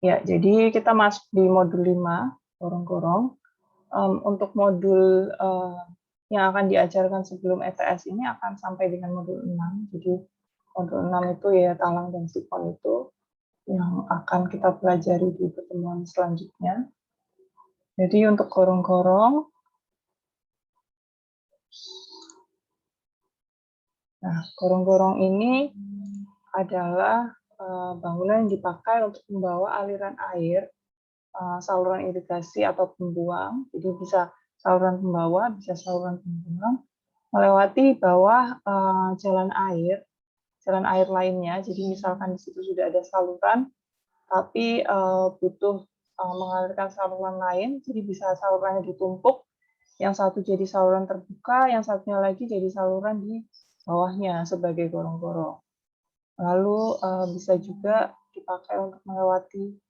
Ya, jadi kita masuk di modul 5, gorong-gorong. Untuk modul yang akan diajarkan sebelum ETS ini akan sampai dengan modul 6. Jadi modul 6 itu ya talang dan sifon itu yang akan kita pelajari di pertemuan selanjutnya. Jadi untuk gorong-gorong, nah gorong-gorong ini adalah bangunan yang dipakai untuk membawa aliran air, saluran irigasi atau pembuang. Jadi bisa saluran pembawa, bisa saluran pembuang, melewati bawah jalan air lainnya. Jadi misalkan di situ sudah ada saluran, tapi butuh mengalirkan saluran lain, jadi bisa salurannya ditumpuk, yang satu jadi saluran terbuka, yang satunya lagi jadi saluran di bawahnya sebagai gorong-gorong. Lalu bisa juga dipakai untuk melewati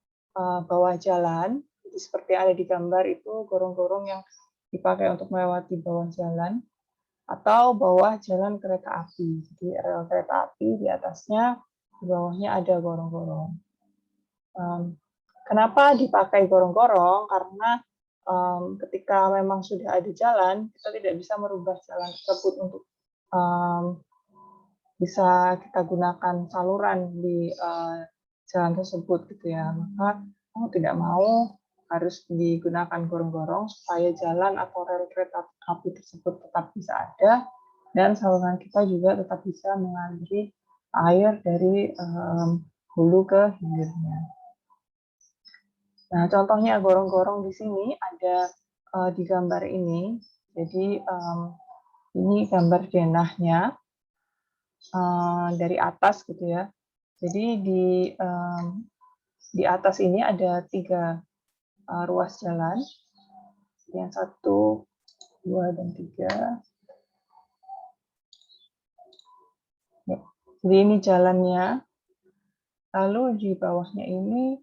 bawah jalan, jadi seperti ada di gambar itu gorong-gorong yang dipakai untuk melewati bawah jalan, atau bawah jalan kereta api. Jadi rel kereta api di atasnya, di bawahnya ada gorong-gorong. Kenapa dipakai gorong-gorong? Karena ketika memang sudah ada jalan, kita tidak bisa merubah jalan tersebut untuk bisa kita gunakan saluran di jalan tersebut gitu ya. Maka mau tidak mau harus digunakan gorong-gorong supaya jalan atau rel kereta api tersebut tetap bisa ada dan saluran kita juga tetap bisa mengaliri air dari hulu ke hilirnya. Nah, contohnya gorong-gorong di sini ada di gambar ini. Jadi ini gambar denahnya dari atas gitu ya. Jadi di atas ini ada 3 ruas jalan. Yang 1, 2, dan 3. Ya. Jadi ini jalannya. Lalu di bawahnya ini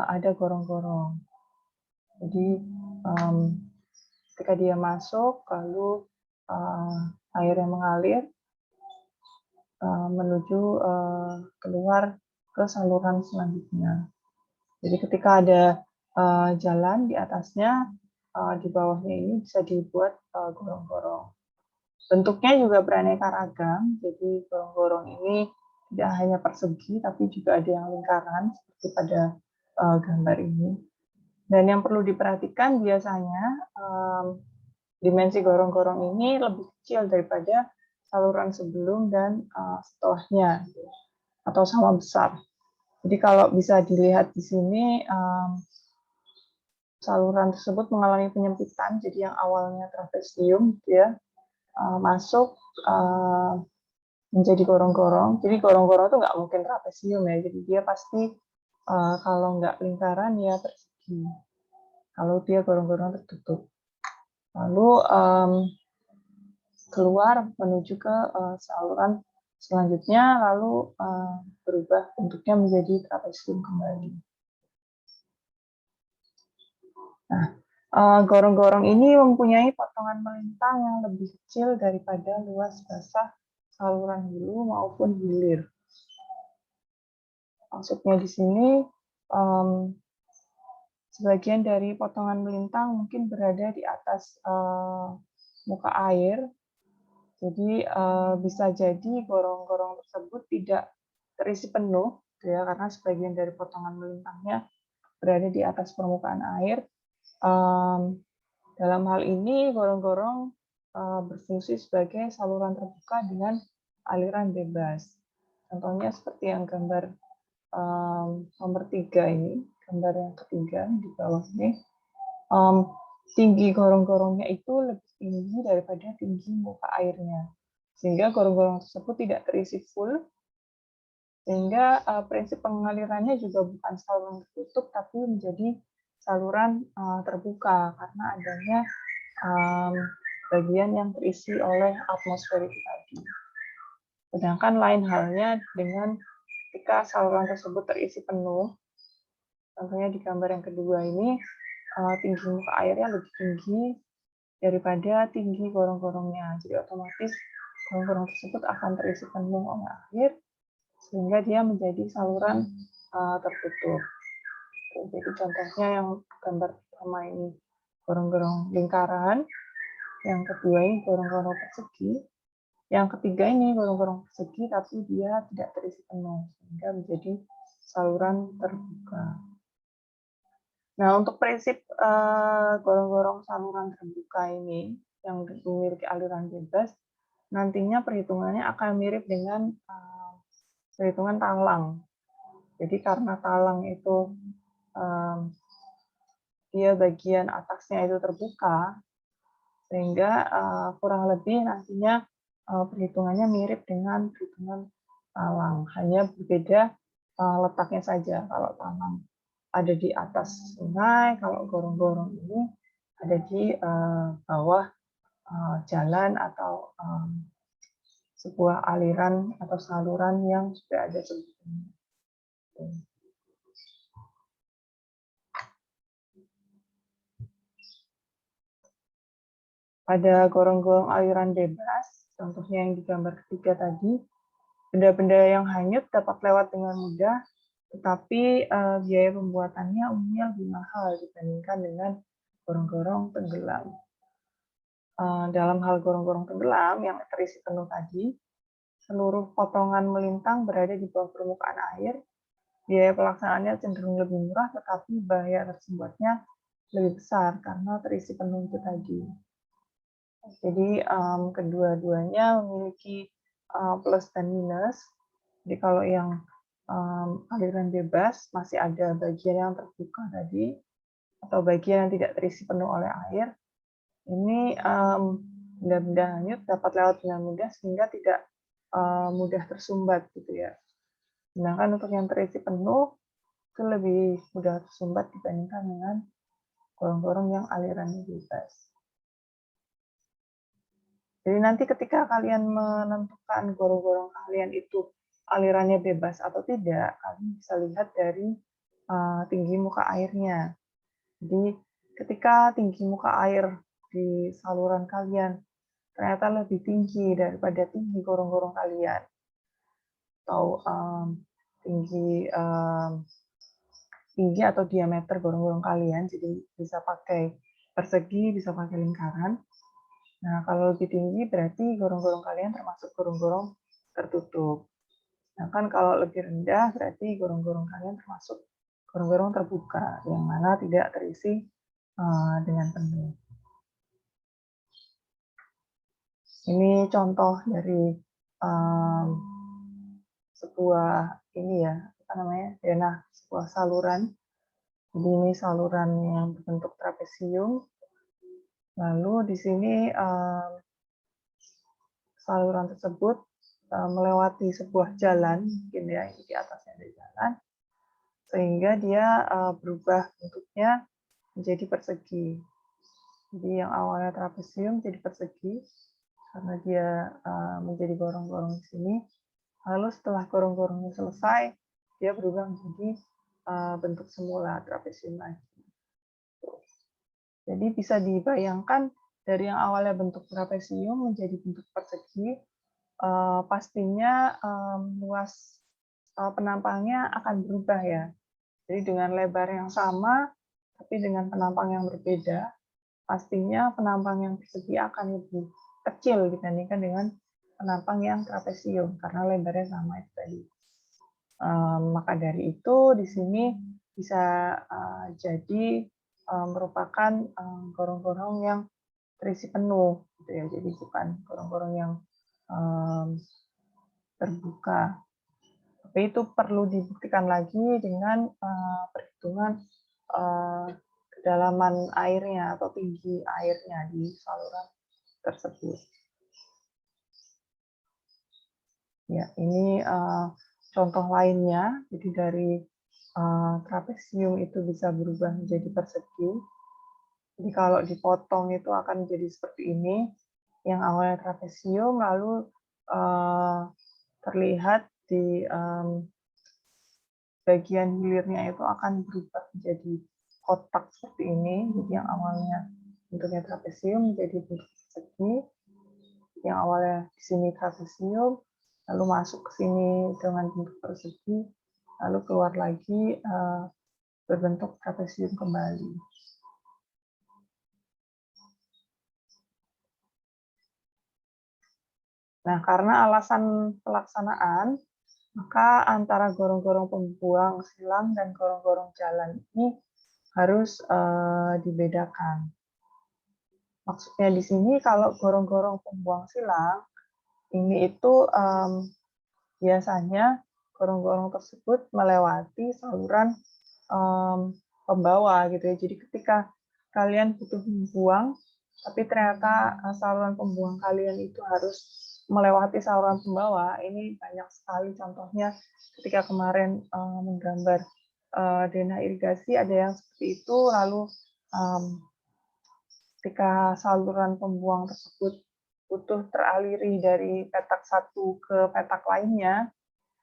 ada gorong-gorong. Jadi ketika dia masuk, lalu airnya mengalir menuju keluar ke saluran selanjutnya. Jadi ketika ada jalan di atasnya, di bawahnya ini bisa dibuat gorong-gorong. Bentuknya juga beraneka ragam, jadi gorong-gorong ini tidak hanya persegi, tapi juga ada yang lingkaran, seperti pada gambar ini. Dan yang perlu diperhatikan biasanya dimensi gorong-gorong ini lebih kecil daripada saluran sebelum dan setelahnya, atau sama besar. Jadi kalau bisa dilihat di sini, saluran tersebut mengalami penyempitan, jadi yang awalnya trapesium, ya, masuk menjadi gorong-gorong. Jadi gorong-gorong itu nggak mungkin trapesium ya, jadi dia pasti kalau nggak lingkaran ya persegi. Kalau dia gorong-gorong tertutup. Lalu keluar menuju ke saluran selanjutnya, lalu berubah bentuknya menjadi trapesium kembali. Nah, gorong-gorong ini mempunyai potongan melintang yang lebih kecil daripada luas basah saluran hulu maupun hilir. Maksudnya di sini, sebagian dari potongan melintang mungkin berada di atas muka air. Jadi bisa jadi gorong-gorong tersebut tidak terisi penuh, ya, karena sebagian dari potongan melintangnya berada di atas permukaan air. Dalam hal ini, gorong-gorong berfungsi sebagai saluran terbuka dengan aliran bebas. Contohnya seperti yang gambar nomor 3 ini, gambar yang ketiga di bawah ini. Tinggi gorong-gorongnya itu lebih tinggi daripada tinggi muka airnya. Sehingga gorong-gorong tersebut tidak terisi full, sehingga prinsip pengalirannya juga bukan saluran tertutup, tapi menjadi saluran terbuka karena adanya bagian yang terisi oleh atmosfer itu tadi. Sedangkan lain halnya dengan ketika saluran tersebut terisi penuh, contohnya di gambar yang kedua ini, tinggi muka airnya lebih tinggi daripada tinggi gorong-gorongnya. Jadi otomatis gorong-gorong tersebut akan terisi penuh oleh air, sehingga dia menjadi saluran tertutup. Jadi contohnya yang gambar pertama ini gorong-gorong lingkaran, yang kedua ini gorong-gorong persegi, yang ketiga ini gorong-gorong persegi tapi dia tidak terisi penuh sehingga menjadi saluran terbuka. Nah, untuk prinsip gorong-gorong saluran terbuka ini yang memiliki aliran bebas, nantinya perhitungannya akan mirip dengan perhitungan talang. Jadi karena talang itu dia bagian atasnya itu terbuka, sehingga kurang lebih nantinya perhitungannya mirip dengan perhitungan talang, hanya berbeda letaknya saja. Kalau talang ada di atas sungai, kalau gorong-gorong ini ada di bawah jalan atau sebuah aliran atau saluran yang sudah ada sebelumnya. Pada gorong-gorong aliran bebas, contohnya yang di gambar ketiga tadi, benda-benda yang hanyut dapat lewat dengan mudah, tetapi biaya pembuatannya umumnya lebih mahal dibandingkan dengan gorong-gorong tenggelam. Dalam hal gorong-gorong tenggelam yang terisi penuh tadi, seluruh potongan melintang berada di bawah permukaan air. Biaya pelaksanaannya cenderung lebih murah, tetapi bahaya tersumbatnya lebih besar karena terisi penuh itu tadi. Jadi kedua-duanya memiliki plus dan minus. Jadi kalau yang aliran bebas masih ada bagian yang terbuka tadi atau bagian yang tidak terisi penuh oleh air. Ini benda-benda hanyut dapat lewat dengan mudah sehingga tidak mudah tersumbat gitu ya. Sedangkan untuk yang terisi penuh itu lebih mudah tersumbat dibandingkan dengan gorong-gorong yang alirannya bebas. Jadi nanti ketika kalian menentukan gorong-gorong kalian itu alirannya bebas atau tidak, kalian bisa lihat dari tinggi muka airnya. Jadi ketika tinggi muka air di saluran kalian ternyata lebih tinggi daripada tinggi gorong-gorong kalian, atau tinggi atau diameter gorong-gorong kalian, jadi bisa pakai persegi, bisa pakai lingkaran. Nah, kalau lebih tinggi berarti gorong-gorong kalian termasuk gorong-gorong tertutup. Nah, kan kalau lebih rendah berarti gorong-gorong kalian termasuk gorong-gorong terbuka, yang mana tidak terisi dengan penuh. Ini contoh dari sebuah ini ya, apa namanya, denah sebuah saluran. Jadi ini saluran yang berbentuk trapesium. Lalu di sini saluran tersebut melewati sebuah jalan, mungkin ya di atasnya ada jalan, sehingga dia berubah bentuknya menjadi persegi. Jadi yang awalnya trapesium jadi persegi karena dia menjadi gorong-gorong di sini. Lalu setelah gorong-gorongnya selesai, dia berubah menjadi bentuk semula trapesium lagi. Jadi bisa dibayangkan dari yang awalnya bentuk trapesium menjadi bentuk persegi, pastinya luas penampangnya akan berubah ya. Jadi dengan lebar yang sama, tapi dengan penampang yang berbeda, pastinya penampang yang persegi akan lebih kecil dibandingkan dengan penampang yang trapesium karena lebarnya sama itu tadi. Maka dari itu di sini bisa jadi merupakan gorong-gorong yang terisi penuh, gitu ya. Jadi bukan gorong-gorong yang terbuka. Tapi itu perlu dibuktikan lagi dengan perhitungan kedalaman airnya atau tinggi airnya di saluran tersebut. Ya, ini contoh lainnya. Jadi dari trapesium itu bisa berubah menjadi persegi. Jadi kalau dipotong itu akan menjadi seperti ini. Yang awalnya trapesium lalu terlihat di bagian hilirnya itu akan berubah menjadi kotak seperti ini. Jadi yang awalnya bentuknya trapesium menjadi bentuk persegi. Yang awalnya di sini trapesium, lalu masuk ke sini dengan bentuk persegi, lalu keluar lagi berbentuk trapesium kembali. Nah, karena alasan pelaksanaan, maka antara gorong-gorong pembuang silang dan gorong-gorong jalan ini harus dibedakan. Maksudnya di sini kalau gorong-gorong pembuang silang, ini itu biasanya gorong-gorong tersebut melewati saluran pembawa gitu ya. Jadi ketika kalian butuh membuang, tapi ternyata saluran pembuang kalian itu harus melewati saluran pembawa. Ini banyak sekali contohnya ketika kemarin menggambar denah irigasi ada yang seperti itu, lalu ketika saluran pembuang tersebut butuh teraliri dari petak satu ke petak lainnya,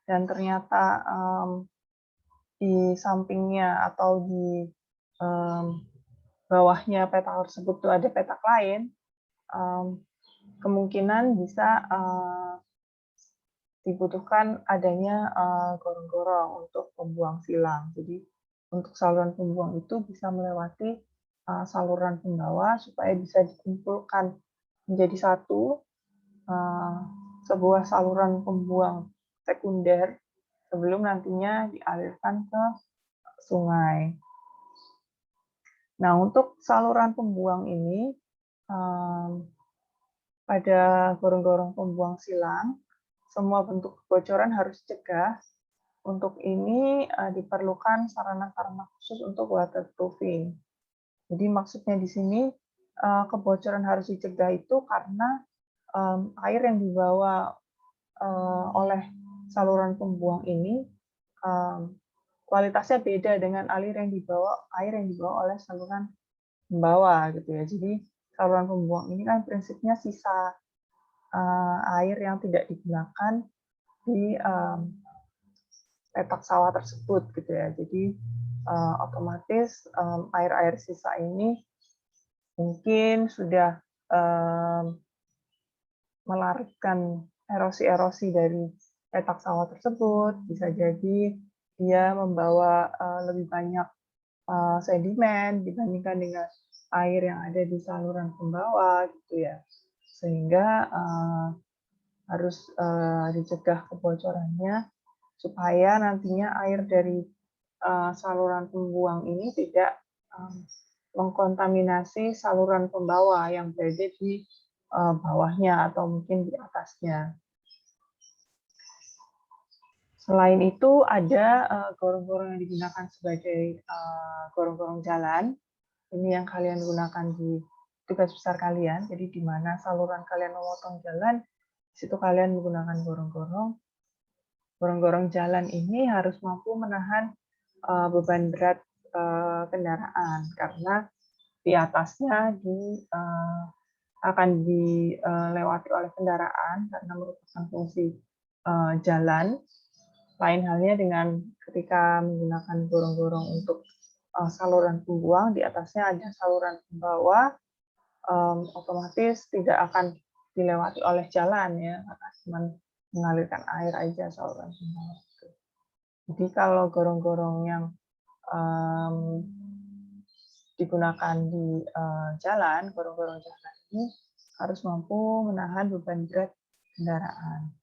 dan ternyata di sampingnya atau di bawahnya petak tersebut tuh ada petak lain, kemungkinan bisa dibutuhkan adanya gorong-gorong untuk pembuang silang. Jadi untuk saluran pembuang itu bisa melewati saluran pembawa supaya bisa dikumpulkan menjadi satu, sebuah saluran pembuang sekunder sebelum nantinya dialirkan ke sungai. Nah, untuk saluran pembuang ini, pada gorong-gorong pembuang silang, semua bentuk kebocoran harus dicegah. Untuk ini diperlukan sarana-sarana khusus untuk waterproofing. Jadi maksudnya di sini kebocoran harus dicegah itu karena air yang dibawa oleh saluran pembuang ini kualitasnya beda dengan air yang dibawa oleh saluran pembawa gitu ya. Jadi saluran pembuang ini kan prinsipnya sisa air yang tidak digunakan di petak sawah tersebut gitu ya. Jadi otomatis air-air sisa ini mungkin sudah melarikan erosi-erosi dari petak sawah tersebut. Bisa jadi dia membawa lebih banyak sedimen dibandingkan dengan air yang ada di saluran pembawa gitu ya. Sehingga harus dicegah kebocorannya supaya nantinya air dari saluran pembuang ini tidak mengkontaminasi saluran pembawa yang berada di bawahnya atau mungkin di atasnya. Selain itu ada gorong-gorong yang digunakan sebagai gorong-gorong jalan. Ini yang kalian gunakan di tugas besar kalian. Jadi di mana saluran kalian memotong jalan, di situ kalian menggunakan gorong-gorong. Gorong-gorong jalan ini harus mampu menahan beban berat kendaraan karena di atasnya akan dilewati oleh kendaraan karena merupakan fungsi jalan. Lain halnya dengan ketika menggunakan gorong-gorong untuk saluran pembuang, di atasnya ada saluran pembawa, otomatis tidak akan dilewati oleh jalan ya, karena cuma mengalirkan air aja saluran pembawa. Jadi kalau gorong-gorong yang digunakan di jalan, gorong-gorong jalan ini harus mampu menahan beban berat kendaraan.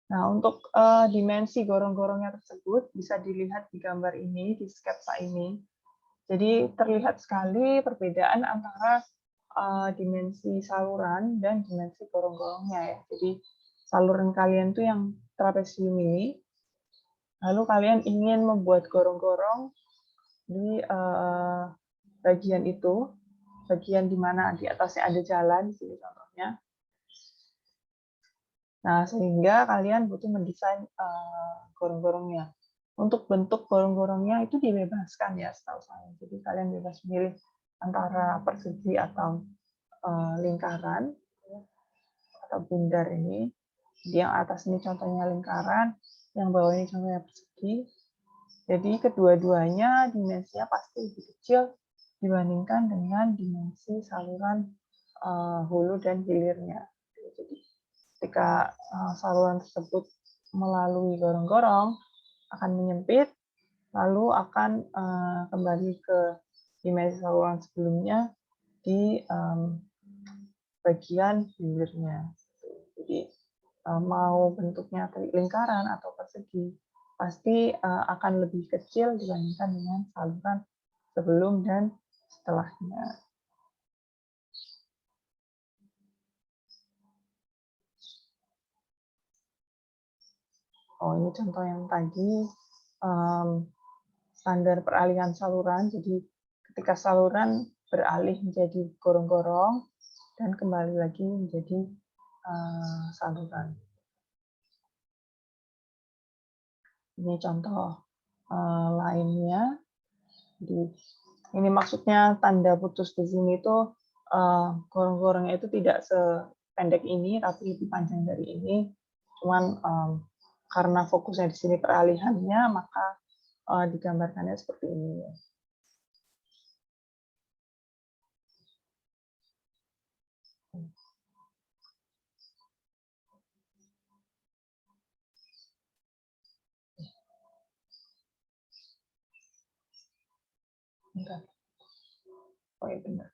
Nah, untuk dimensi gorong-gorongnya tersebut bisa dilihat di gambar ini, di sketsa ini. Jadi terlihat sekali perbedaan antara dimensi saluran dan dimensi gorong-gorongnya ya. Jadi saluran kalian tuh yang trapesium ini, lalu kalian ingin membuat gorong-gorong di bagian itu, bagian di mana di atasnya ada jalan, di sini contohnya. Nah, sehingga kalian butuh mendesain gorong-gorongnya. Untuk bentuk gorong-gorongnya itu dibebaskan ya, setahu saya. Jadi kalian bebas memilih antara persegi atau lingkaran atau bundar ini. Jadi yang atas ini contohnya lingkaran, yang bawah ini contohnya persegi. Jadi kedua-duanya dimensinya pasti lebih kecil dibandingkan dengan dimensi saluran hulu dan hilirnya. Jadi ketika saluran tersebut melalui gorong-gorong akan menyempit, lalu akan kembali ke dimensi saluran sebelumnya di bagian hilirnya. Jadi mau bentuknya lingkaran atau persegi, pasti akan lebih kecil dibandingkan dengan saluran sebelum dan setelahnya. Oh, ini contoh yang tadi standar peralihan saluran. Jadi ketika saluran beralih menjadi gorong-gorong dan kembali lagi menjadi saluran. Ini contoh lainnya. Jadi ini maksudnya tanda putus di sini itu gorong-gorongnya itu tidak sependek ini, tapi lebih panjang dari ini. Cuman karena fokusnya di sini peralihannya, maka digambarkannya seperti ini. Bentar. Oh ya benar.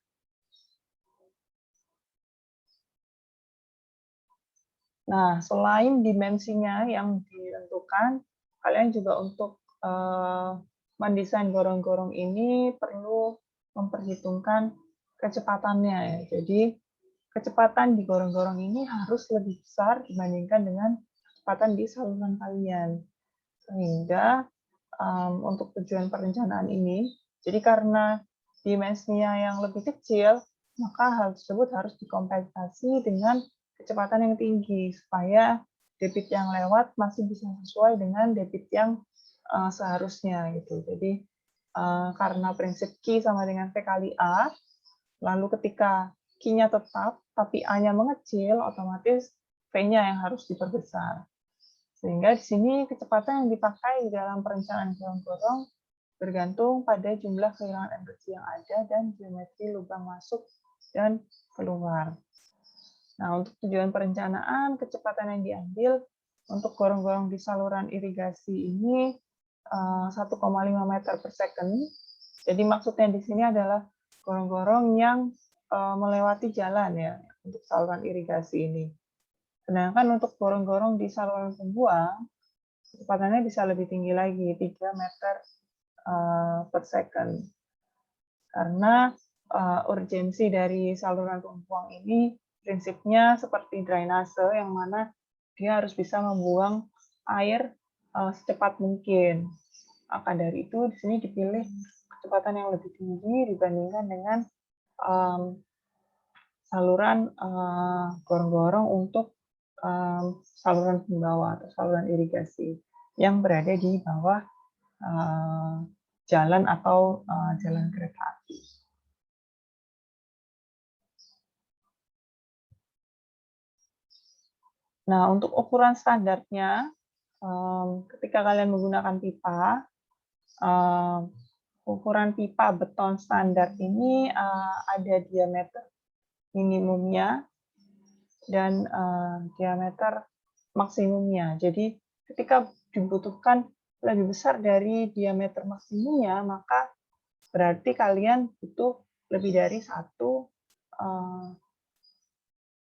Nah, selain dimensinya yang ditentukan, kalian juga untuk mendesain gorong-gorong ini perlu memperhitungkan kecepatannya ya. Jadi kecepatan di gorong-gorong ini harus lebih besar dibandingkan dengan kecepatan di saluran kalian. Sehingga untuk tujuan perencanaan ini, jadi karena dimensinya yang lebih kecil, maka hal tersebut harus dikompensasi dengan kecepatan yang tinggi, supaya debit yang lewat masih bisa sesuai dengan debit yang seharusnya. Gitu. Jadi karena prinsip Q sama dengan V kali A, lalu ketika Q-nya tetap, tapi A-nya mengecil, otomatis V-nya yang harus diperbesar. Sehingga di sini kecepatan yang dipakai dalam perencanaan gorong-gorong bergantung pada jumlah kehilangan energi yang ada dan geometri lubang masuk dan keluar. Nah, untuk tujuan perencanaan, kecepatan yang diambil untuk gorong-gorong di saluran irigasi ini 1,5 meter per second. Jadi maksudnya di sini adalah gorong-gorong yang melewati jalan ya untuk saluran irigasi ini. Sedangkan untuk gorong-gorong di saluran pembuang, kecepatannya bisa lebih tinggi lagi, 3 meter per second. Karena urgensi dari saluran pembuang ini prinsipnya seperti drainase, yang mana dia harus bisa membuang air secepat mungkin. Maka dari itu, di sini dipilih kecepatan yang lebih tinggi dibandingkan dengan saluran gorong-gorong untuk saluran pembawa atau saluran irigasi yang berada di bawah jalan atau jalan kereta api. Nah, untuk ukuran standarnya, ketika kalian menggunakan pipa, ukuran pipa beton standar ini ada diameter minimumnya dan diameter maksimumnya. Jadi ketika dibutuhkan lebih besar dari diameter maksimumnya, maka berarti kalian butuh lebih dari satu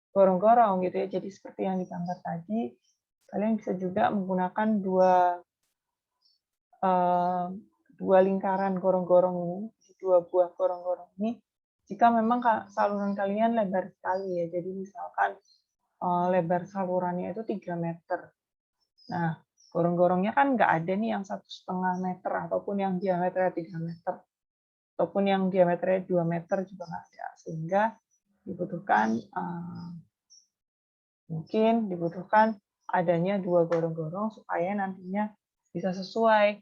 gorong-gorong gitu ya. Jadi seperti yang digambar tadi, kalian bisa juga menggunakan dua lingkaran gorong-gorong ini, dua buah gorong-gorong ini, jika memang saluran kalian lebar sekali ya. Jadi misalkan lebar salurannya itu 3 meter. Nah, gorong-gorongnya kan nggak ada nih yang 1,5 meter, ataupun yang diameternya 3 meter, ataupun yang diameternya 2 meter juga nggak ada. Sehingga mungkin dibutuhkan adanya 2 gorong-gorong supaya nantinya bisa sesuai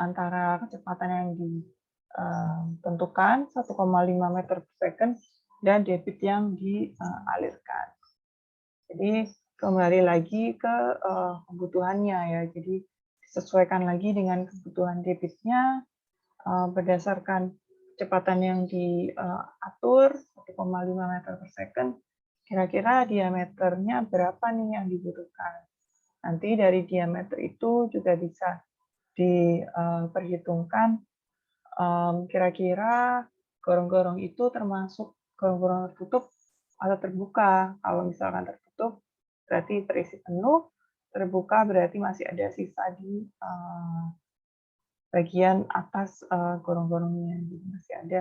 antara kecepatan yang ditentukan 1,5 meter per second dan debit yang dialirkan. Jadi kembali lagi ke kebutuhannya ya. Jadi disesuaikan lagi dengan kebutuhan debitnya berdasarkan kecepatan yang diatur 1,5 meter per second. Kira-kira diameternya berapa nih yang dibutuhkan? Nanti dari diameter itu juga bisa diperhitungkan kira-kira gorong-gorong itu termasuk gorong-gorong tertutup atau terbuka. Kalau misalkan tertutup berarti terisi penuh, terbuka berarti masih ada sisa di bagian atas gorong-gorongnya. Jadi masih ada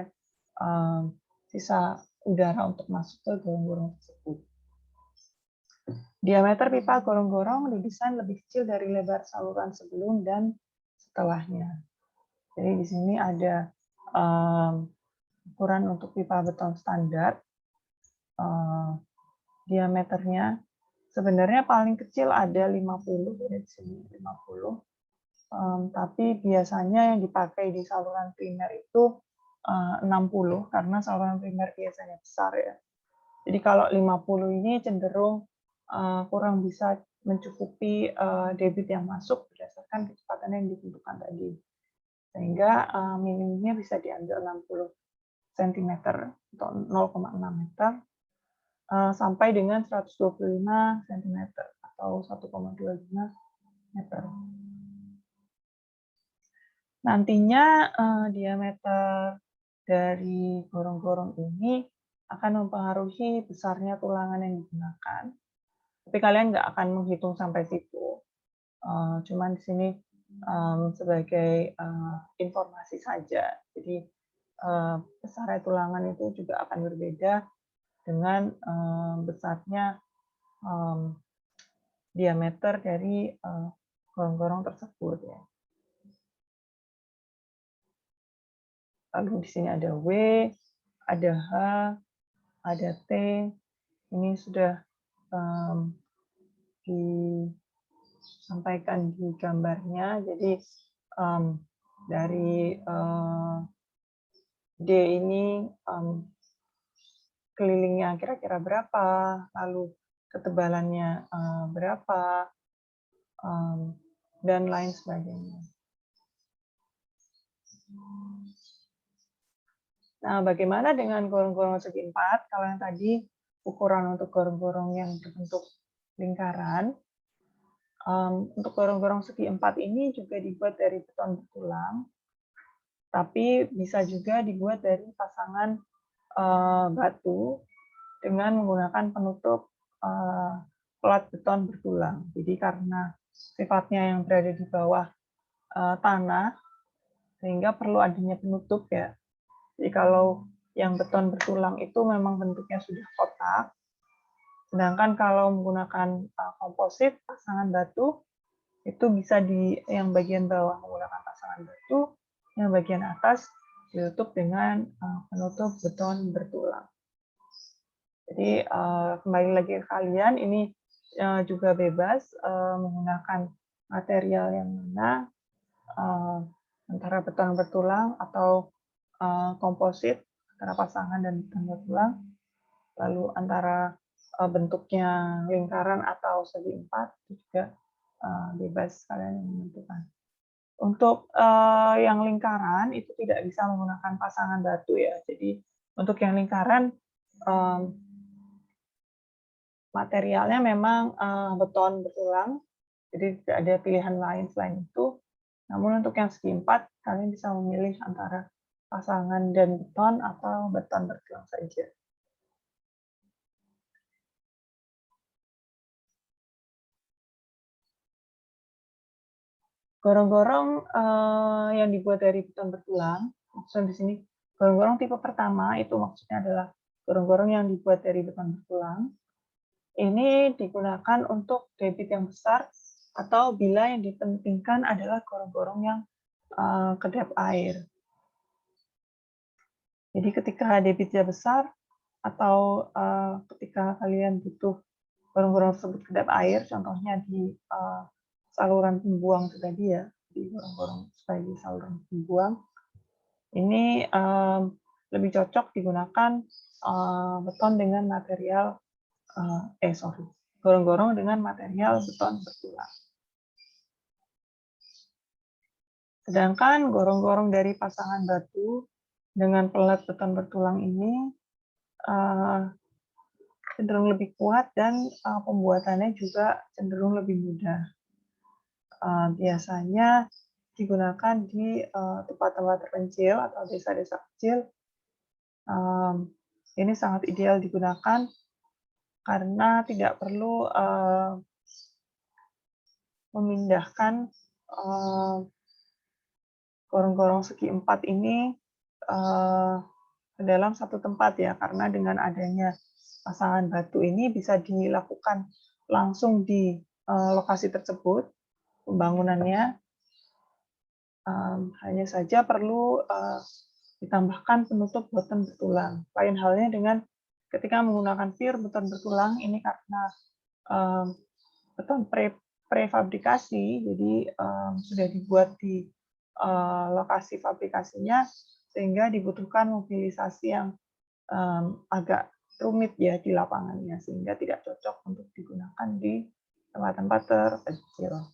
sisa udara untuk masuk ke gorong-gorong tersebut. Diameter pipa gorong-gorong didesain lebih kecil dari lebar saluran sebelum dan setelahnya. Jadi di sini ada ukuran untuk pipa beton standar. Diameternya sebenarnya paling kecil ada 50, di sini 50. Tapi biasanya yang dipakai di saluran primer itu 60 karena saluran primer biasanya besar ya. Jadi kalau 50 ini cenderung kurang bisa mencukupi debit yang masuk berdasarkan kecepatan yang ditentukan tadi. Sehingga minimumnya bisa diambil 60 cm atau 0,6 meter sampai dengan 125 cm atau 1,25 meter. Nantinya diameter dari gorong-gorong ini akan mempengaruhi besarnya tulangan yang digunakan. Tapi kalian nggak akan menghitung sampai situ. Cuman di sini sebagai informasi saja. Jadi besarnya tulangan itu juga akan berbeda dengan besarnya diameter dari gorong-gorong tersebut ya. Lalu di sini ada W, ada H, ada T. Ini sudah disampaikan di gambarnya. Jadi dari D ini kelilingnya kira-kira berapa, lalu ketebalannya berapa, dan lain sebagainya. Nah, bagaimana dengan gorong-gorong segi 4? Kalau yang tadi ukuran untuk gorong-gorong yang berbentuk lingkaran, untuk gorong-gorong segi 4 ini juga dibuat dari beton bertulang, tapi bisa juga dibuat dari pasangan batu dengan menggunakan penutup pelat beton bertulang. Jadi karena sifatnya yang berada di bawah tanah, sehingga perlu adanya penutup ya. Jadi kalau yang beton bertulang itu memang bentuknya sudah kotak, sedangkan kalau menggunakan komposit pasangan batu itu bisa di yang bagian bawah menggunakan pasangan batu, yang bagian atas ditutup dengan penutup beton bertulang. Jadi kembali lagi ke kalian, ini juga bebas menggunakan material yang mana, antara beton bertulang atau komposit antara pasangan dan beton bertulang, lalu antara bentuknya lingkaran atau segi 4 itu juga bebas kalian yang menentukan. Untuk yang lingkaran itu tidak bisa menggunakan pasangan batu ya. Jadi untuk yang lingkaran materialnya memang beton bertulang, jadi tidak ada pilihan lain selain itu. Namun untuk yang segi 4, kalian bisa memilih antara pasangan dan beton atau beton bertulang saja. Gorong-gorong yang dibuat dari beton bertulang, maksudnya di sini gorong-gorong tipe pertama itu maksudnya adalah gorong-gorong yang dibuat dari beton bertulang. Ini digunakan untuk debit yang besar atau bila yang dipentingkan adalah gorong-gorong yang kedap air. Jadi ketika debitnya besar atau ketika kalian butuh gorong-gorong tersebut kedap air, contohnya di saluran pembuang itu tadi ya, di gorong-gorong sebagai saluran pembuang, ini lebih cocok digunakan beton dengan material gorong-gorong dengan material beton bertulang. Sedangkan gorong-gorong dari pasangan batu dengan pelat beton bertulang ini cenderung lebih kuat dan pembuatannya juga cenderung lebih mudah. Biasanya digunakan di tempat-tempat terpencil atau desa-desa kecil. Ini sangat ideal digunakan karena tidak perlu memindahkan gorong-gorong segi empat ini ke dalam satu tempat ya, karena dengan adanya pasangan batu ini bisa dilakukan langsung di lokasi tersebut pembangunannya. Hanya saja perlu ditambahkan penutup beton bertulang. Lain halnya dengan ketika menggunakan pier beton bertulang, ini karena beton prefabrikasi, jadi sudah dibuat di lokasi fabrikasinya, sehingga dibutuhkan mobilisasi yang agak rumit ya di lapangannya, sehingga tidak cocok untuk digunakan di tempat-tempat terpencil.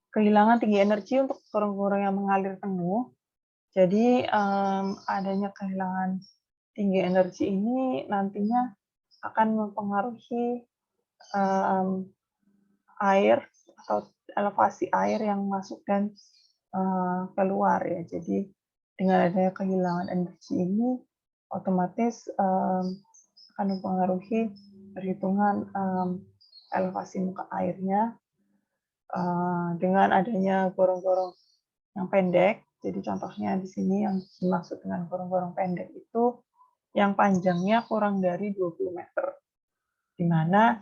Kehilangan tinggi energi untuk gorong-gorong yang mengalir penuh. Jadi adanya kehilangan tinggi energi ini nantinya akan mempengaruhi air atau elevasi air yang masuk dan keluar ya. Jadi dengan adanya kehilangan energi ini otomatis akan mempengaruhi perhitungan elevasi muka airnya. Dengan adanya gorong-gorong yang pendek, jadi contohnya di sini yang dimaksud dengan gorong-gorong pendek itu yang panjangnya kurang dari 20 meter, di mana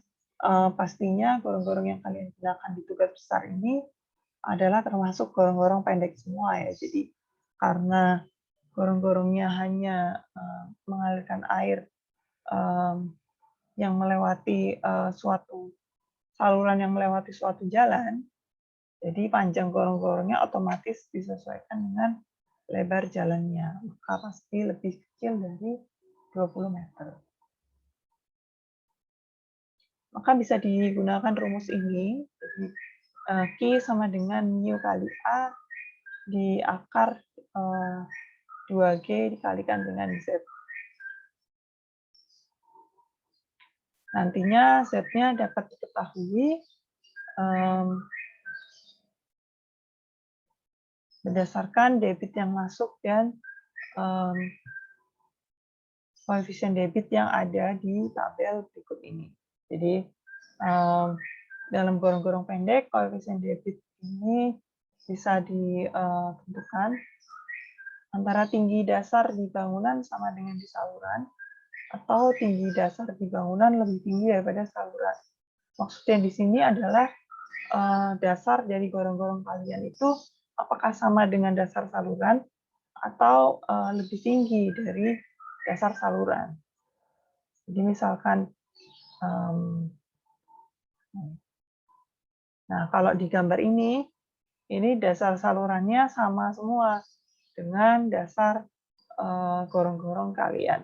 pastinya gorong-gorong yang kalian gunakan di tugas besar ini adalah termasuk gorong-gorong pendek semua ya. Jadi karena gorong-gorongnya hanya mengalirkan air yang melewati suatu saluran yang melewati suatu jalan, jadi panjang gorong-gorongnya otomatis disesuaikan dengan lebar jalannya, maka pasti lebih kecil dari 20 meter. Maka bisa digunakan rumus ini, jadi Q sama dengan mu kali A di akar 2G dikalikan dengan Z. Nantinya Z-nya dapat diketahui berdasarkan debit yang masuk dan koefisien debit yang ada di tabel berikut ini. Jadi dalam gorong-gorong pendek, koefisien debit ini bisa ditentukan antara tinggi dasar di bangunan sama dengan di saluran, atau tinggi dasar di bangunan lebih tinggi daripada saluran. Maksudnya di sini adalah dasar dari gorong-gorong kalian itu apakah sama dengan dasar saluran atau lebih tinggi dari dasar saluran. Jadi misalkan, nah kalau di gambar ini dasar salurannya sama semua dengan dasar gorong-gorong kalian.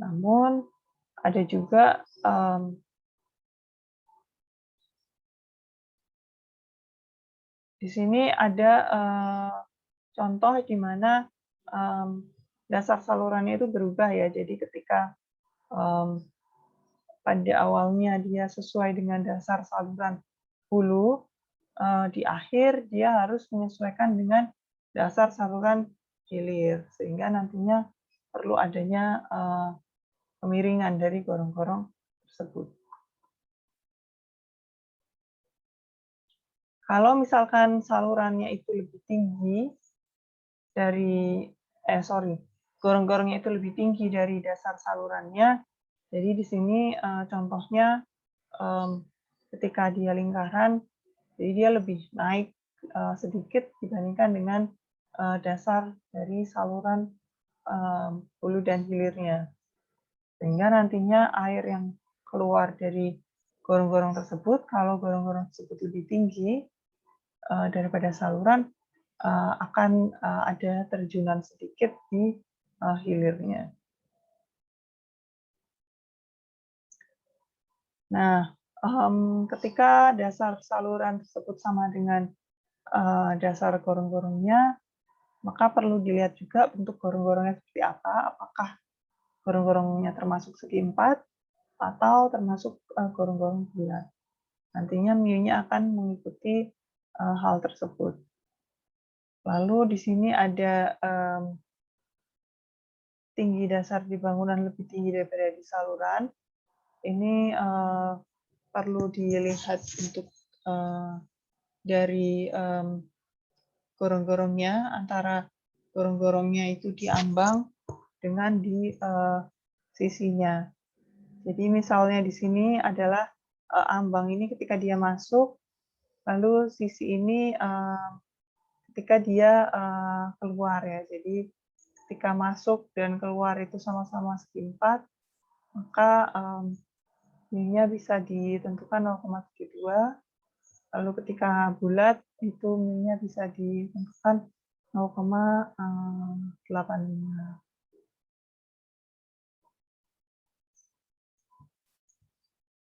Namun ada juga di sini ada contoh di mana dasar salurannya itu berubah ya. Jadi ketika pada awalnya dia sesuai dengan dasar saluran hulu, di akhir dia harus menyesuaikan dengan dasar saluran hilir, sehingga nantinya perlu adanya kemiringan dari gorong-gorong tersebut. Kalau misalkan salurannya itu lebih tinggi dari, gorong-gorongnya itu lebih tinggi dari dasar salurannya, jadi di sini contohnya ketika dia lingkaran, jadi dia lebih naik sedikit dibandingkan dengan dasar dari saluran hulu dan hilirnya. Sehingga nantinya air yang keluar dari gorong-gorong tersebut, kalau gorong-gorong tersebut lebih tinggi daripada saluran, akan ada terjunan sedikit di hilirnya. Nah, ketika dasar saluran tersebut sama dengan dasar gorong-gorongnya, maka perlu dilihat juga bentuk gorong-gorongnya seperti apa, apakah gorong-gorongnya termasuk segi 4 atau termasuk gorong-gorong bulat. Nantinya mu-nya akan mengikuti hal tersebut. Lalu di sini ada tinggi dasar di bangunan lebih tinggi daripada di saluran. Ini perlu dilihat untuk dari gorong-gorongnya, antara gorong-gorongnya itu di ambang dengan di sisinya. Jadi misalnya di sini adalah ambang ini ketika dia masuk, lalu sisi ini ketika dia keluar ya. Jadi ketika masuk dan keluar itu sama-sama segi 4, maka mu-nya bisa ditentukan 0,72. Lalu ketika bulat itu mu-nya bisa ditentukan 0,85.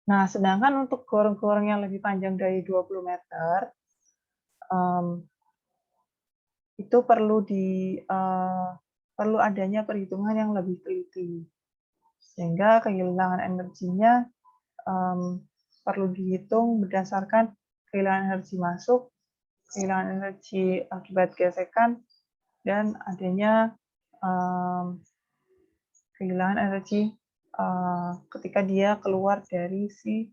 Nah, sedangkan untuk gorong-gorong yang lebih panjang dari 20 meter, itu perlu adanya perhitungan yang lebih teliti. Sehingga kehilangan energinya perlu dihitung berdasarkan kehilangan energi masuk, kehilangan energi akibat gesekan, dan adanya kehilangan energi ketika dia keluar dari si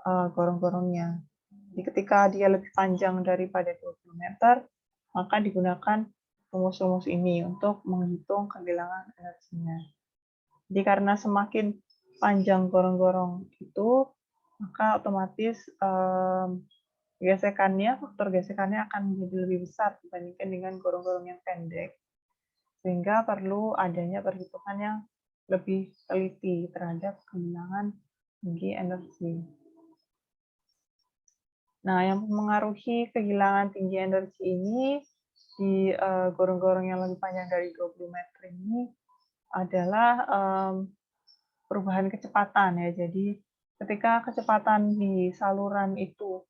gorong-gorongnya. Jadi ketika dia lebih panjang daripada 20 meter, maka digunakan rumus-rumus ini untuk menghitung kehilangan energinya. Jadi karena semakin panjang gorong-gorong itu, maka otomatis faktor gesekannya akan menjadi lebih besar dibandingkan dengan gorong-gorong yang pendek. Sehingga perlu adanya perhitungan yang lebih teliti terhadap kehilangan tinggi energi. Nah, yang mempengaruhi kehilangan tinggi energi ini di gorong-gorong yang lebih panjang dari 20 meter ini adalah perubahan kecepatan ya. Jadi ketika kecepatan di saluran itu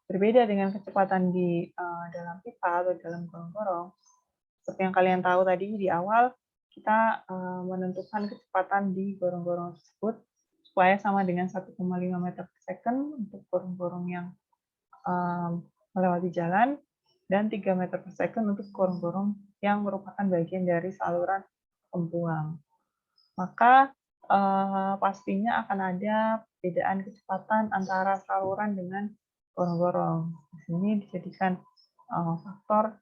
berbeda dengan kecepatan di dalam pipa atau dalam gorong-gorong, seperti yang kalian tahu tadi di awal, kita menentukan kecepatan di gorong-gorong tersebut supaya sama dengan 1,5 meter per second untuk gorong-gorong yang melewati jalan, dan 3 meter per second untuk gorong-gorong yang merupakan bagian dari saluran pembuang. Maka pastinya akan ada perbedaan kecepatan antara saluran dengan gorong-gorong. Di sini dijadikan faktor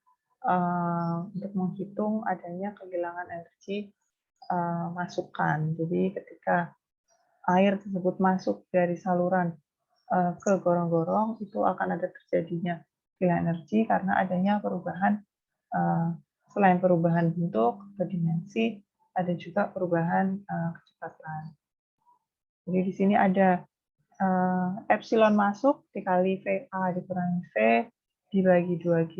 untuk menghitung adanya kehilangan energi masukan. Jadi ketika air tersebut masuk dari saluran ke gorong-gorong, itu akan ada terjadinya kehilangan energi karena adanya perubahan, selain perubahan bentuk atau dimensi, ada juga perubahan kecepatan. Jadi di sini ada epsilon masuk dikali VA dikurangi V dibagi 2G,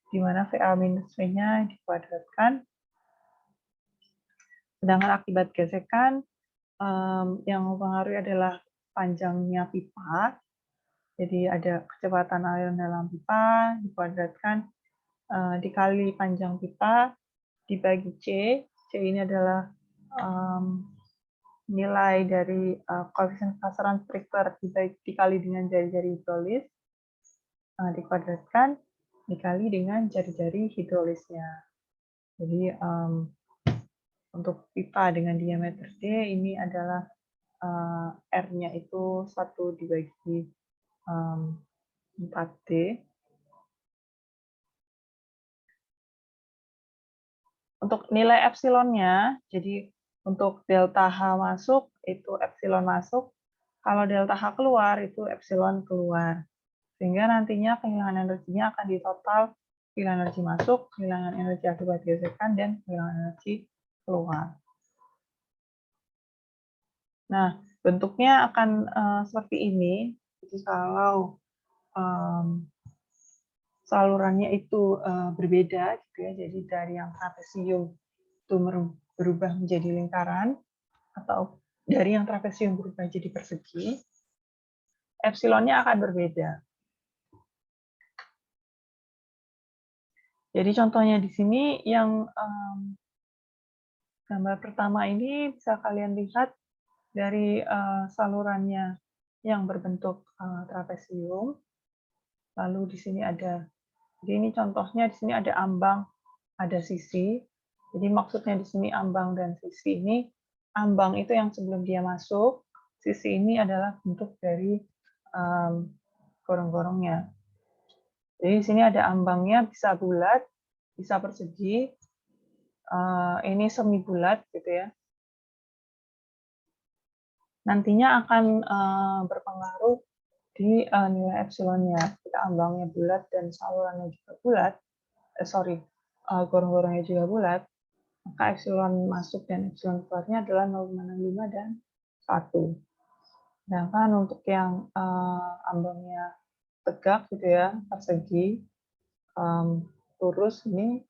di mana VA minus V-nya dikuadratkan. Sedangkan akibat gesekan, yang mempengaruhi adalah panjangnya pipa. Jadi ada kecepatan aliran dalam pipa dikuadratkan dikali panjang pipa dibagi C. C ini adalah nilai dari koefisien kasaran Strickler dikali dengan jari-jari hidrolis, dikuadratkan dikali dengan jari-jari hidrolisnya. Jadi untuk pipa dengan diameter D ini adalah R-nya itu 1 dibagi 4D. Untuk nilai epsilonnya, jadi untuk delta H masuk, itu epsilon masuk. Kalau delta H keluar, itu epsilon keluar. Sehingga nantinya kehilangan energinya akan ditotal kehilangan energi masuk, kehilangan energi akibat gesekan, dan kehilangan energi keluar. Nah, bentuknya akan seperti ini. Jadi kalau salurannya itu berbeda, gitu ya. Jadi dari yang trapesium itu berubah menjadi lingkaran, atau dari yang trapesium berubah jadi persegi, epsilonnya akan berbeda. Jadi contohnya di sini yang Gambar pertama ini bisa kalian lihat dari salurannya yang berbentuk trapesium. Lalu di sini ada, jadi ini contohnya di sini ada ambang, ada sisi. Jadi maksudnya di sini ambang dan sisi ini, ambang itu yang sebelum dia masuk, sisi ini adalah bentuk dari gorong-gorongnya. Jadi di sini ada ambangnya, bisa bulat, bisa persegi, ini semi bulat gitu ya. Nantinya akan berpengaruh di nilai epsilonnya. Jika ambangnya bulat dan salurannya juga bulat, gorong-gorongnya juga bulat, maka epsilon masuk dan epsilon keluarnya adalah 0,65 dan 1. Sedangkan untuk yang ambangnya tegak gitu ya, persegi, lurus ini,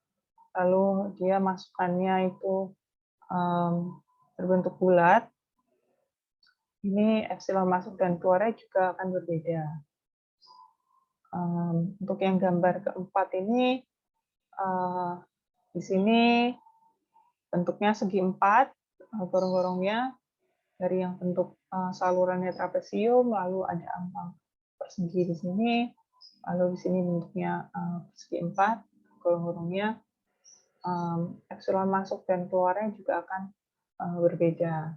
lalu dia masukannya itu berbentuk bulat, ini epsilon masuk dan keluarnya juga akan berbeda. Untuk yang gambar keempat ini, di sini bentuknya segi empat, gorong-gorongnya dari yang bentuk salurannya trapesium, lalu ada ambang persegi di sini, lalu di sini bentuknya persegi empat, gorong-gorongnya, epsilon masuk dan keluarnya juga akan berbeda.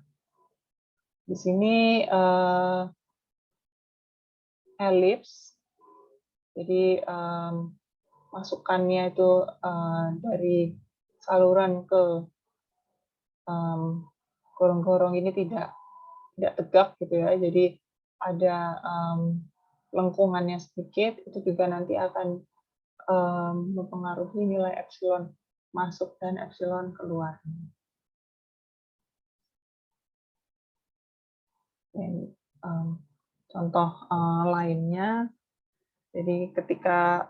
Di sini elips, jadi masukannya itu dari saluran ke gorong-gorong ini tidak tegak gitu ya, jadi ada lengkungannya sedikit, itu juga nanti akan mempengaruhi nilai epsilon masuk dan epsilon keluar. Dan contoh lainnya, jadi ketika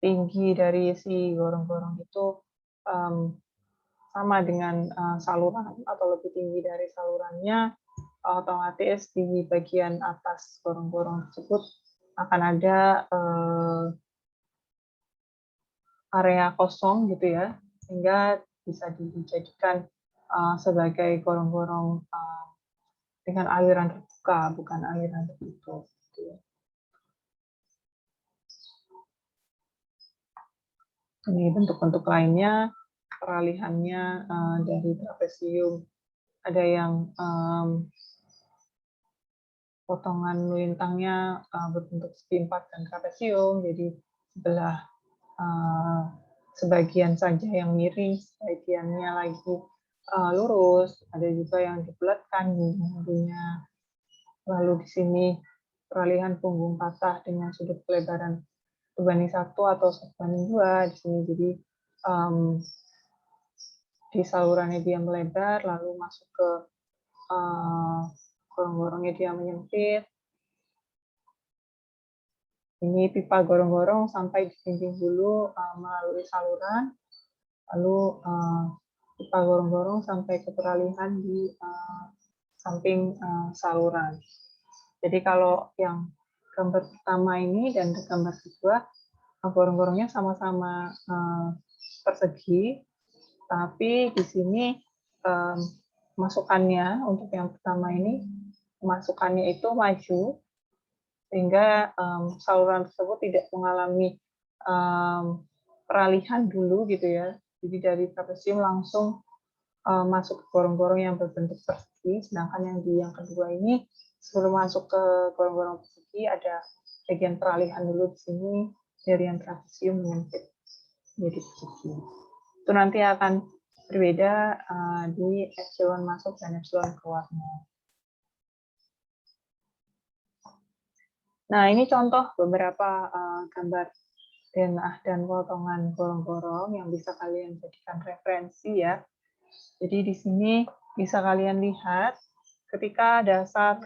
tinggi dari si gorong-gorong itu sama dengan saluran atau lebih tinggi dari salurannya, otomatis di bagian atas gorong-gorong tersebut akan ada area kosong gitu ya, sehingga bisa dijadikan sebagai gorong-gorong dengan aliran terbuka, bukan aliran tertutup. Gitu ya. Ini bentuk-bentuk lainnya, peralihannya dari trapesium, ada yang potongan lintangnya berbentuk segi empat dan trapesium, jadi sebelah sebagian saja yang miring, sebagiannya lagi lurus, ada juga yang dibulatkan dinding-dindingnya. Lalu di sini peralihan punggung patah dengan sudut pelebaran 1:1 atau 1:2 di sini. Jadi di salurannya dia melebar, lalu masuk ke gorong-gorongnya dia menyempit. Ini pipa gorong-gorong sampai di dinding hulu melalui saluran, lalu pipa gorong-gorong sampai ke peralihan di samping saluran. Jadi kalau yang gambar pertama ini dan gambar kedua, gorong-gorongnya sama-sama persegi, tapi di sini masukannya untuk yang pertama ini, masukannya itu maju, sehingga saluran tersebut tidak mengalami peralihan dulu gitu ya. Jadi dari trapesium langsung masuk ke gorong-gorong yang berbentuk persegi, sedangkan yang di yang kedua ini sebelum masuk ke gorong-gorong persegi ada bagian peralihan dulu di sini dari yang trapesium menyempit menjadi persegi. Itu nanti akan berbeda di epsilon masuk dan epsilon keluarnya. Nah, ini contoh beberapa gambar denah dan potongan gorong-gorong yang bisa kalian jadikan referensi ya. Jadi di sini bisa kalian lihat ketika dasar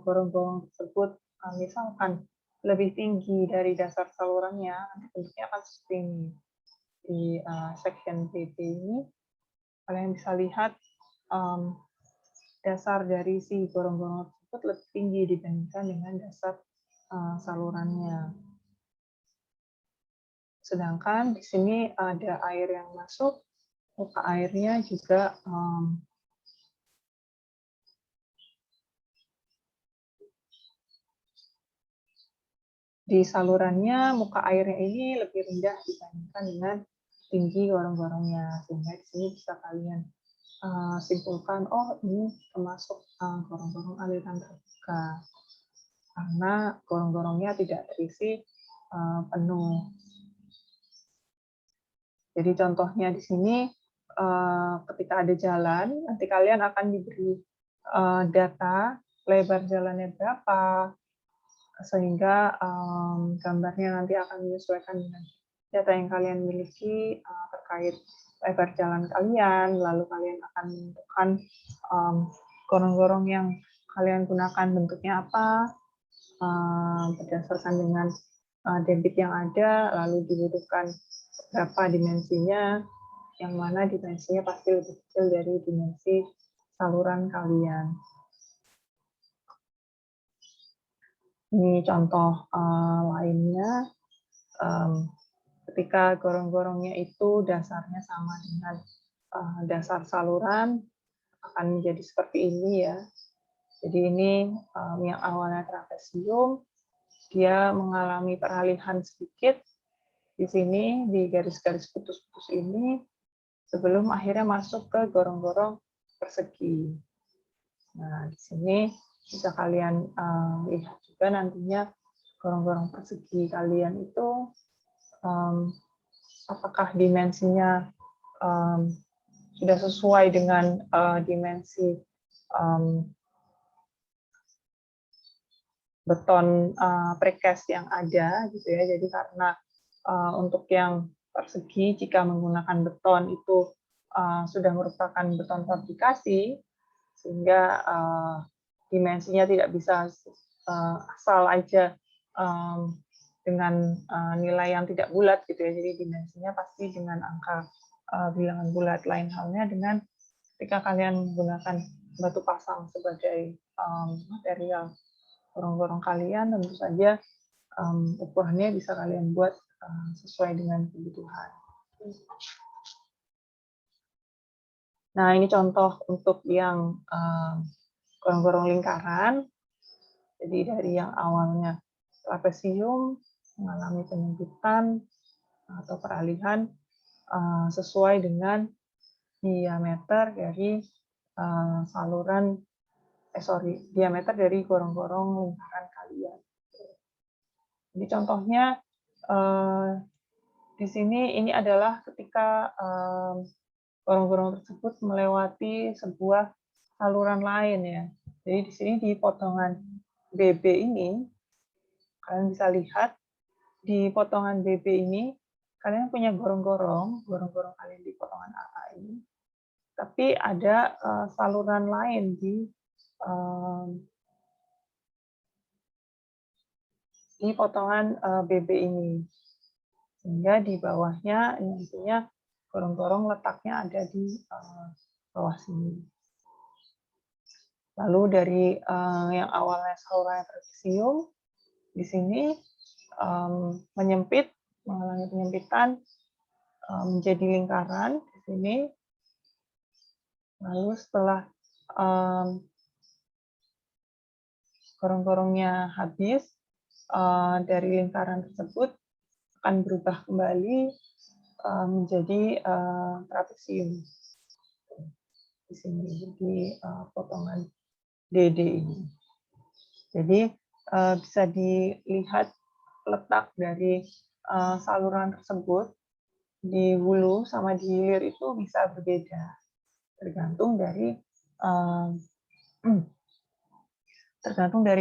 gorong-gorong tersebut misalkan lebih tinggi dari dasar salurannya, bentuknya akan seperti ini. Di section BB ini, kalian bisa lihat dasar dari si gorong-gorong tersebut lebih tinggi dibandingkan dengan dasar salurannya. Sedangkan di sini ada air yang masuk, muka airnya juga di salurannya muka airnya ini lebih rendah dibandingkan dengan tinggi gorong-gorongnya, sehingga di sini bisa kalian simpulkan, oh ini termasuk gorong-gorong aliran terbuka karena gorong-gorongnya tidak terisi penuh. Jadi contohnya di sini ketika ada jalan, nanti kalian akan diberi data lebar jalannya berapa, sehingga gambarnya nanti akan menyesuaikan dengan data yang kalian miliki terkait lebar jalan kalian, lalu kalian akan menentukan gorong-gorong yang kalian gunakan bentuknya apa, berdasarkan dengan debit yang ada, lalu dibutuhkan berapa dimensinya, yang mana dimensinya pasti lebih kecil dari dimensi saluran kalian. Ini contoh lainnya, ketika gorong-gorongnya itu dasarnya sama dengan dasar saluran, akan menjadi seperti ini ya. Jadi ini yang awalnya trapesium, dia mengalami peralihan sedikit di sini, di garis-garis putus-putus ini, sebelum akhirnya masuk ke gorong-gorong persegi. Nah, di sini bisa kalian lihat juga nantinya gorong-gorong persegi kalian itu apakah dimensinya sudah sesuai dengan dimensi beton precast yang ada gitu ya. Jadi karena untuk yang persegi jika menggunakan beton itu sudah merupakan beton fabrikasi, sehingga dimensinya tidak bisa asal aja dengan nilai yang tidak bulat gitu ya. Jadi dimensinya pasti dengan angka bilangan bulat. Lain halnya dengan ketika kalian menggunakan batu pasang sebagai material gorong-gorong kalian, tentu saja ukurannya bisa kalian buat sesuai dengan kebutuhan. Nah, ini contoh untuk yang gorong-gorong lingkaran. Jadi dari yang awalnya trapesium mengalami penyempitan atau peralihan sesuai dengan diameter dari saluran, diameter dari gorong-gorong lingkaran kalian. Jadi contohnya di sini ini adalah ketika gorong-gorong tersebut melewati sebuah saluran lain ya. Jadi di sini di potongan BB ini, kalian bisa lihat di potongan BB ini, kalian punya gorong-gorong kalian di potongan AA ini, tapi ada saluran lain di potongan BB ini. Sehingga di bawahnya intinya gorong-gorong letaknya ada di bawah sini. Lalu dari yang awalnya saluran trapesium, di sini menyempit, mengalami penyempitan menjadi lingkaran di sini. Lalu setelah gorong-gorongnya habis dari lingkaran tersebut akan berubah kembali menjadi trapesium di sini di potongan DD ini. Jadi bisa dilihat letak dari saluran tersebut di hulu sama di hilir itu bisa berbeda tergantung dari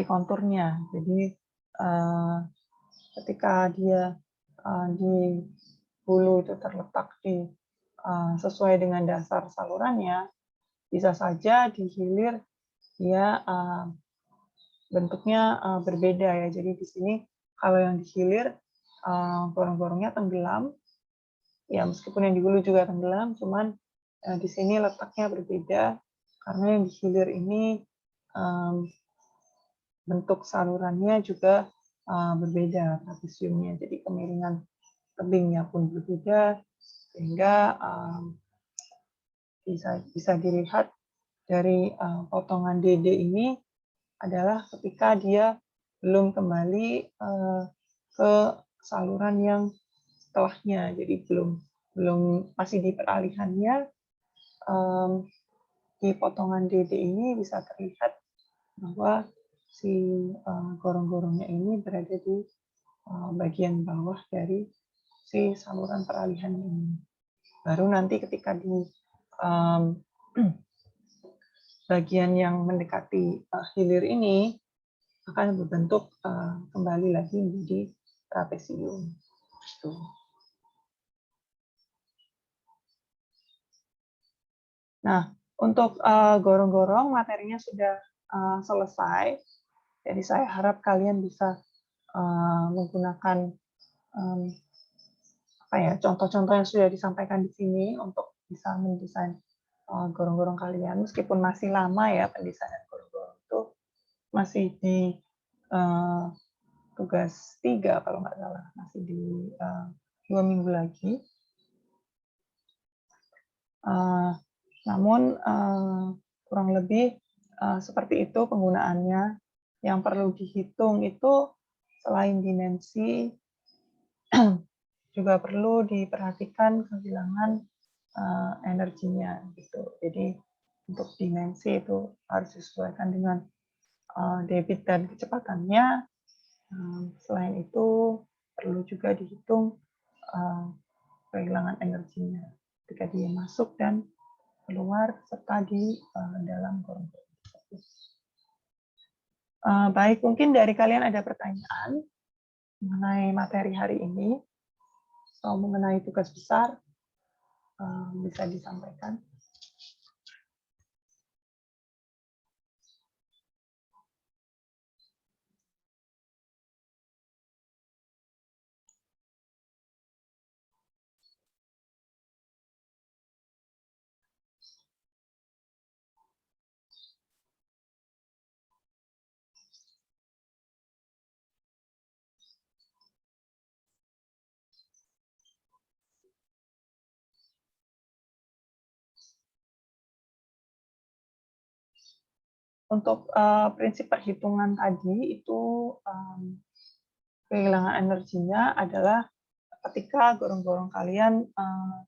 konturnya. Jadi ketika dia di hulu itu terletak sesuai dengan dasar salurannya, bisa saja di hilir dia bentuknya berbeda ya. Jadi di sini kalau yang di hilir gorong-gorongnya tenggelam, ya meskipun yang di hulu juga tenggelam, cuman di sini letaknya berbeda karena yang di hilir ini bentuk salurannya juga berbeda trapesiumnya, jadi kemiringan tebingnya pun berbeda, sehingga bisa dilihat dari potongan DD ini adalah ketika dia belum kembali ke saluran yang setelahnya. Jadi belum masih di peralihannya, di potongan DD ini bisa terlihat bahwa si gorong-gorongnya ini berada di bagian bawah dari si saluran peralihan ini. Baru nanti ketika di bagian yang mendekati hilir ini akan berbentuk kembali lagi menjadi trapesium. Gitu. Nah, untuk gorong-gorong materinya sudah selesai. Jadi saya harap kalian bisa menggunakan contoh-contoh yang sudah disampaikan di sini untuk bisa mendesain gorong-gorong kalian. Meskipun masih lama ya pendesainan gorong-gorong itu, masih di tugas 3 kalau nggak salah, masih di 2 minggu lagi. Namun kurang lebih seperti itu penggunaannya. Yang perlu dihitung itu selain dimensi, juga perlu diperhatikan kehilangan energinya gitu. Jadi untuk dimensi itu harus disesuaikan dengan debit dan kecepatannya. Selain itu perlu juga dihitung kehilangan energinya ketika dia masuk dan keluar serta di dalam gorong-gorong. Baik, mungkin dari kalian ada pertanyaan mengenai materi hari ini atau mengenai tugas besar, bisa disampaikan. Untuk prinsip perhitungan tadi itu kehilangan energinya adalah ketika gorong-gorong kalian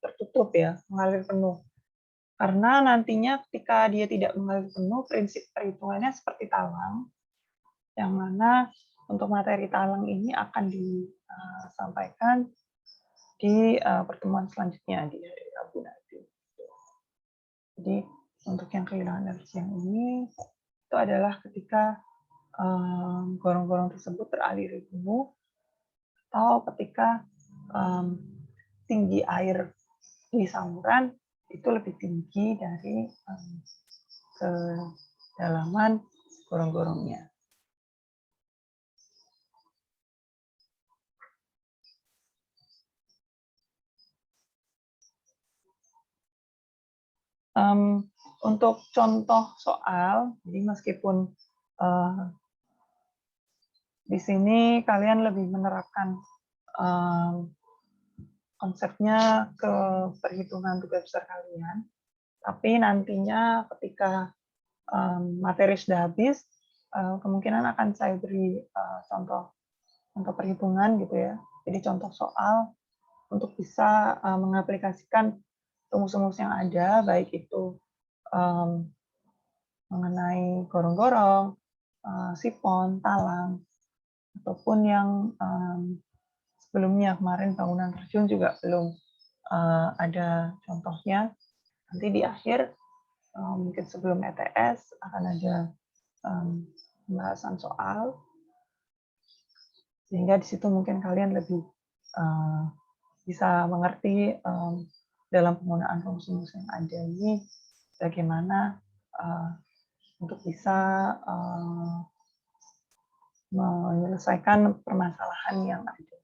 tertutup ya, mengalir penuh. Karena nantinya ketika dia tidak mengalir penuh, prinsip perhitungannya seperti talang, yang mana untuk materi talang ini akan disampaikan di pertemuan selanjutnya di hari Rabu nanti. Jadi untuk yang kehilangan energi yang ini itu adalah ketika gorong-gorong tersebut teraliri penuh atau ketika tinggi air di saluran itu lebih tinggi dari kedalaman gorong-gorongnya. Untuk contoh soal, jadi meskipun di sini kalian lebih menerapkan konsepnya ke perhitungan tugas besar kalian, tapi nantinya ketika materi sudah habis, kemungkinan akan saya beri contoh perhitungan gitu ya. Jadi contoh soal untuk bisa mengaplikasikan rumus-rumus yang ada, baik itu mengenai gorong-gorong, sipon, talang, ataupun yang sebelumnya kemarin bangunan terjun juga belum ada contohnya. Nanti di akhir mungkin sebelum ETS akan ada pembahasan soal, sehingga di situ mungkin kalian lebih bisa mengerti dalam penggunaan rumus-rumus yang ada ini bagaimana untuk bisa menyelesaikan permasalahan yang ada.